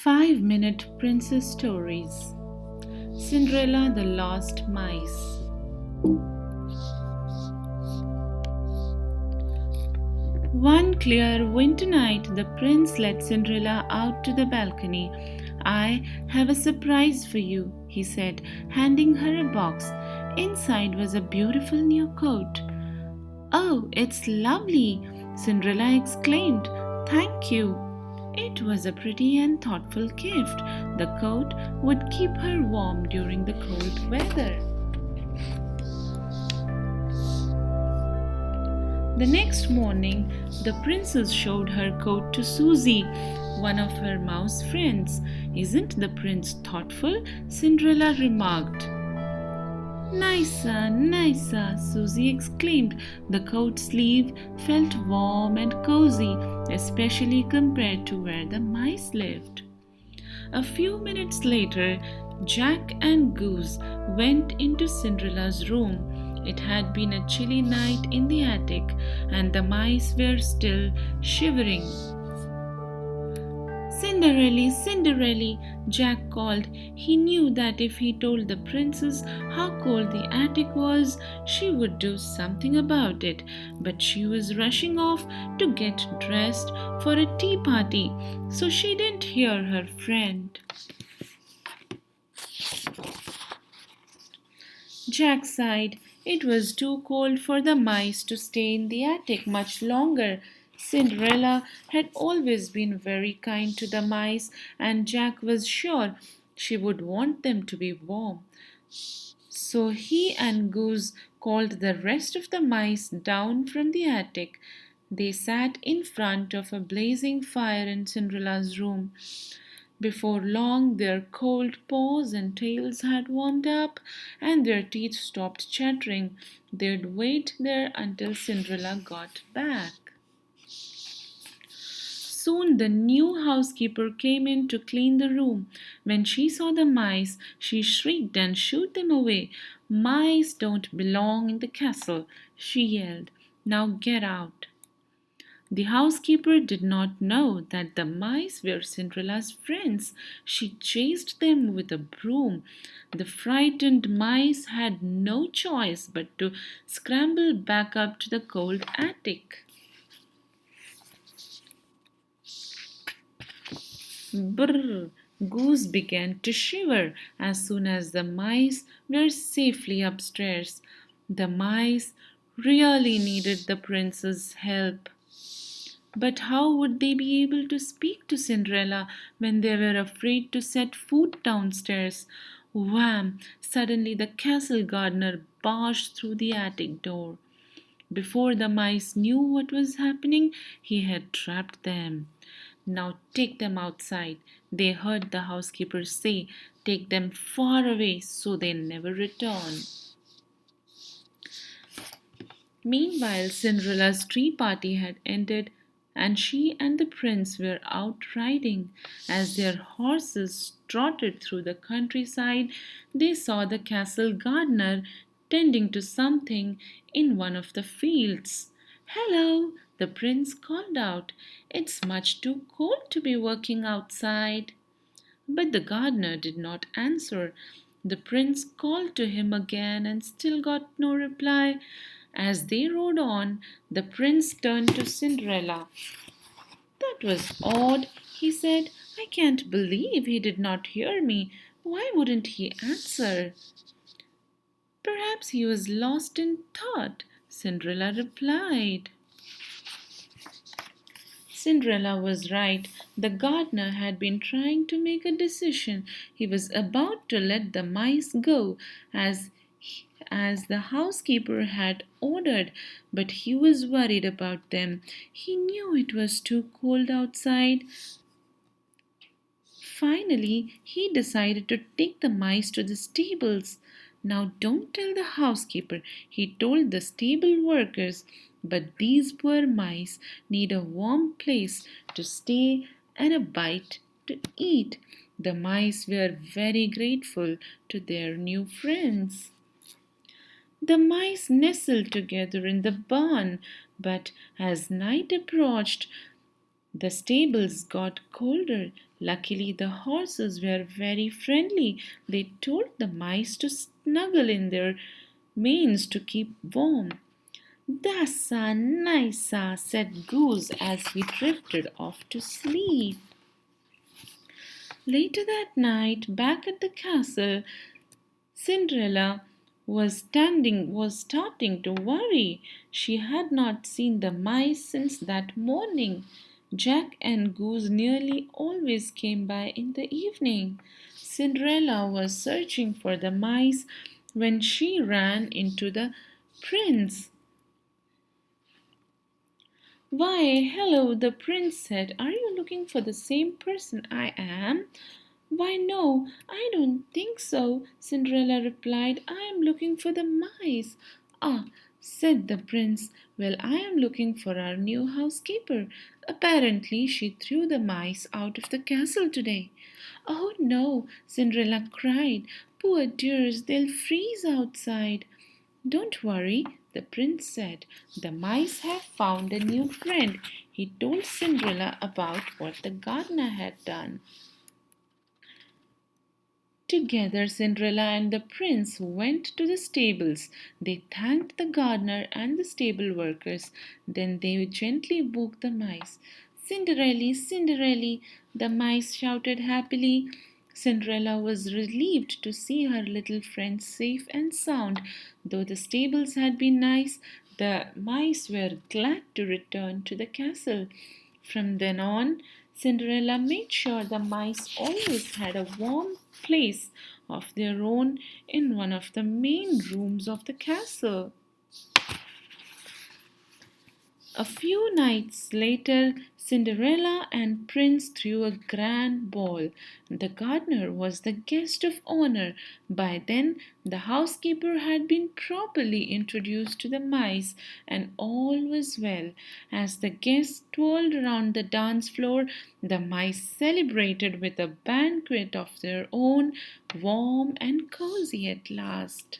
5-minute Princess Stories. Cinderella the Lost Mice. One clear winter night, the prince led Cinderella out to the balcony. "I have a surprise for you," he said, handing her a box. Inside was a beautiful new coat. "Oh, it's lovely!" Cinderella exclaimed. "Thank you." It was a pretty and thoughtful gift. The coat would keep her warm during the cold weather. The next morning, the princess showed her coat to Susie, one of her mouse friends. "Isn't the prince thoughtful?" Cinderella remarked. "Nicer, nicer," Susie exclaimed. The coat sleeve felt warm and cozy, especially compared to where the mice lived. A few minutes later, Jack and Goose went into Cinderella's room. It had been a chilly night in the attic, and the mice were still shivering. "Cinderella, Cinderella," Jack called. He knew that if he told the princess how cold the attic was, she would do something about it. But she was rushing off to get dressed for a tea party, so she didn't hear her friend. Jack sighed. It was too cold for the mice to stay in the attic much longer. Cinderella had always been very kind to the mice, and Jack was sure she would want them to be warm. So he and Goose called the rest of the mice down from the attic. They sat in front of a blazing fire in Cinderella's room. Before long, their cold paws and tails had warmed up, and their teeth stopped chattering. They'd wait there until Cinderella got back. Soon the new housekeeper came in to clean the room. When she saw the mice, she shrieked and shooed them away. "Mice don't belong in the castle," she yelled. "Now get out." The housekeeper did not know that the mice were Cinderella's friends. She chased them with a broom. The frightened mice had no choice but to scramble back up to the cold attic. Brr! Goose began to shiver as soon as the mice were safely upstairs. The mice really needed the prince's help. But how would they be able to speak to Cinderella when they were afraid to set foot downstairs? Wham! Suddenly the castle gardener barged through the attic door. Before the mice knew what was happening, he had trapped them. "Now take them outside," they heard the housekeeper say. "Take them far away so they never return." Meanwhile, Cinderella's tea party had ended, and she and the prince were out riding. As their horses trotted through the countryside, they saw the castle gardener tending to something in one of the fields. "Hello!" the prince called out. "It's much too cold to be working outside." But the gardener did not answer. The prince called to him again and still got no reply. As they rode on, the prince turned to Cinderella. "That was odd," he said. "I can't believe he did not hear me. Why wouldn't he answer?" "Perhaps he was lost in thought," Cinderella replied. Cinderella was right. The gardener had been trying to make a decision. He was about to let the mice go as the housekeeper had ordered, but he was worried about them. He knew it was too cold outside. Finally, he decided to take the mice to the stables. "Now don't tell the housekeeper," he told the stable workers, "but these poor mice need a warm place to stay and a bite to eat." The mice were very grateful to their new friends. The mice nestled together in the barn, but as night approached, The stables got colder. Luckily, the horses were very friendly. They told the mice to snuggle in their manes to keep warm. Dassa nissa, said Goose as he drifted off to sleep. Later that night, back at the castle, Cinderella was starting to worry. She had not seen the mice since that morning. Jack and Goose nearly always came by in the evening. Cinderella was searching for the mice when she ran into the prince. Why, hello, the prince said. Are you looking for the same person I am? Why, no, I don't think so, Cinderella replied. I am looking for the mice. Ah, said the prince. Well, I am looking for our new housekeeper. Apparently, she threw the mice out of the castle today. Oh, no, Cinderella cried. Poor dears, they'll freeze outside. Don't worry, the prince said. The mice have found a new friend. He told Cinderella about what the gardener had done. Together, Cinderella and the prince went to the stables. They thanked the gardener and the stable workers. Then they gently woke the mice. Cinderella, Cinderella, the mice shouted happily. Cinderella was relieved to see her little friends safe and sound. Though the stables had been nice, the mice were glad to return to the castle. From then on, Cinderella made sure the mice always had a warm place of their own in one of the main rooms of the castle. A few nights later, Cinderella and Prince threw a grand ball. The gardener was the guest of honor. By then, the housekeeper had been properly introduced to the mice, and all was well. As the guests twirled around the dance floor, the mice celebrated with a banquet of their own, warm and cozy at last.